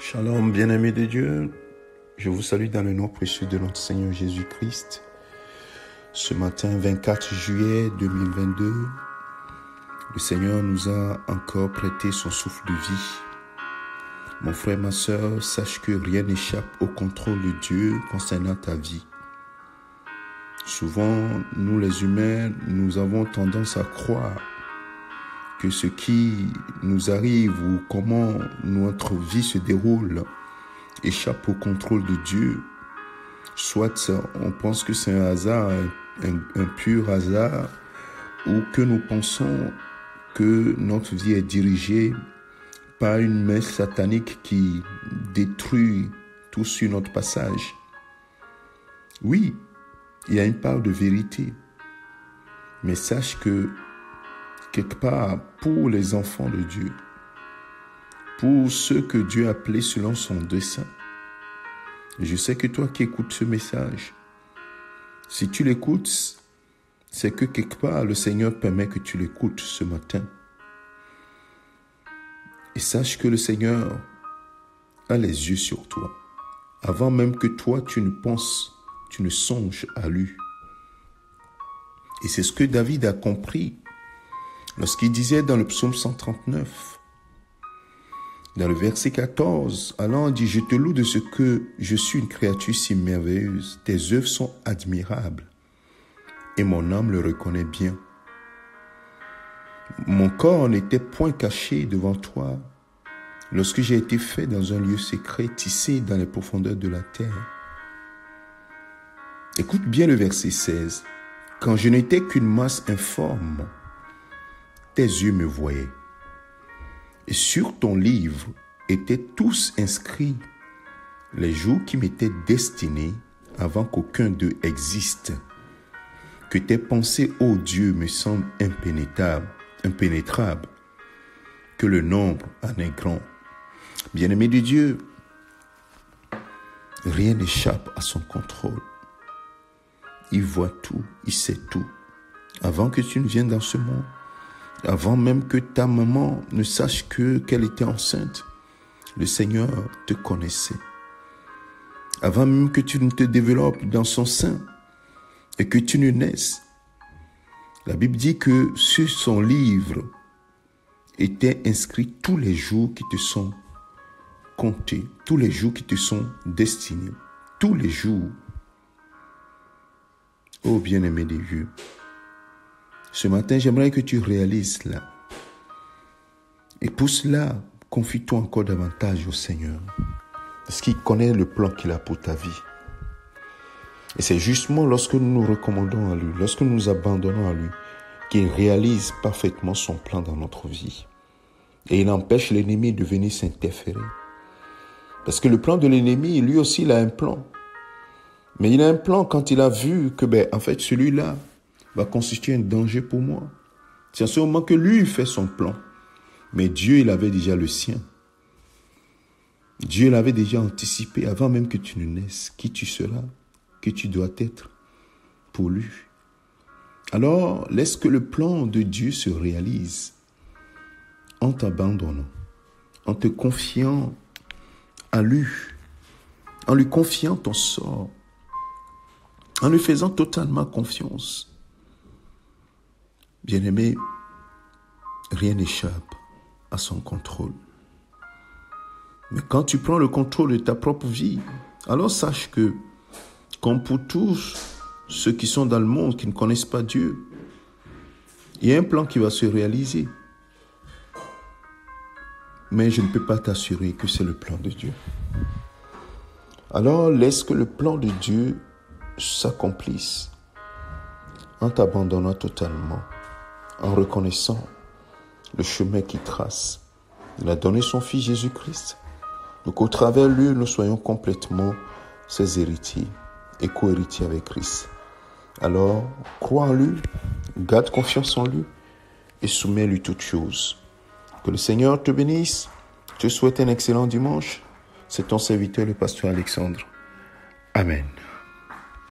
Shalom, bien-aimés de Dieu, je vous salue dans le nom précieux de notre Seigneur Jésus-Christ. Ce matin, 24 juillet 2022, le Seigneur nous a encore prêté son souffle de vie. Mon frère, ma sœur, sache que rien n'échappe au contrôle de Dieu concernant ta vie. Souvent, nous les humains, nous avons tendance à croire que ce qui nous arrive ou comment notre vie se déroule échappe au contrôle de Dieu. Soit on pense que c'est un hasard, un pur hasard, ou que nous pensons que notre vie est dirigée par une main satanique qui détruit tout sur notre passage. Oui, il y a une part de vérité, mais sache que quelque part, pour les enfants de Dieu, pour ceux que Dieu a appelés selon son dessein, je sais que toi qui écoutes ce message, si tu l'écoutes, c'est que quelque part, le Seigneur permet que tu l'écoutes ce matin. Et sache que le Seigneur a les yeux sur toi, avant même que toi, tu ne penses, tu ne songes à lui. Et c'est ce que David a compris lorsqu'il disait dans le psaume 139, dans le verset 14, alors il dit « Je te loue de ce que je suis une créature si merveilleuse. Tes œuvres sont admirables et mon âme le reconnaît bien. Mon corps n'était point caché devant toi lorsque j'ai été fait dans un lieu secret, tissé dans les profondeurs de la terre. » Écoute bien le verset 16. « Quand je n'étais qu'une masse informe, tes yeux me voyaient. Et sur ton livre étaient tous inscrits les jours qui m'étaient destinés avant qu'aucun d'eux existe. Que tes pensées, ô Dieu, me semblent impénétrables, que le nombre en est grand. » Bien-aimé de Dieu, rien n'échappe à son contrôle. Il voit tout, il sait tout. Avant que tu ne viennes dans ce monde, avant même que ta maman ne sache qu'elle était enceinte, le Seigneur te connaissait. Avant même que tu ne te développes dans son sein et que tu ne naisses, la Bible dit que sur son livre étaient inscrits tous les jours qui te sont comptés, tous les jours qui te sont destinés, tous les jours. Ô bien-aimé de Dieu, ce matin, j'aimerais que tu réalises cela. Et pour cela, confie-toi encore davantage au Seigneur. Parce qu'il connaît le plan qu'il a pour ta vie. Et c'est justement lorsque nous nous recommandons à lui, lorsque nous nous abandonnons à lui, qu'il réalise parfaitement son plan dans notre vie. Et il empêche l'ennemi de venir s'interférer. Parce que le plan de l'ennemi, lui aussi, il a un plan. Mais il a un plan quand il a vu que, en fait, celui-là va constituer un danger pour moi. C'est à ce moment que lui fait son plan. Mais Dieu, il avait déjà le sien. Dieu l'avait déjà anticipé avant même que tu ne naisses, qui tu seras, qui tu dois être pour lui. Alors, laisse que le plan de Dieu se réalise en t'abandonnant, en te confiant à lui, en lui confiant ton sort, en lui faisant totalement confiance. Bien-aimé, rien n'échappe à son contrôle. Mais quand tu prends le contrôle de ta propre vie, alors sache que, comme pour tous ceux qui sont dans le monde, qui ne connaissent pas Dieu, il y a un plan qui va se réaliser. Mais je ne peux pas t'assurer que c'est le plan de Dieu. Alors laisse que le plan de Dieu s'accomplisse en t'abandonnant totalement, en reconnaissant le chemin qu'il trace. Il a donné son Fils Jésus-Christ. Donc au travers de lui, nous soyons complètement ses héritiers et co-héritiers avec Christ. Alors, crois en lui, garde confiance en lui et soumets-lui toutes choses. Que le Seigneur te bénisse. Je te souhaite un excellent dimanche. C'est ton serviteur, le pasteur Alexandre. Amen.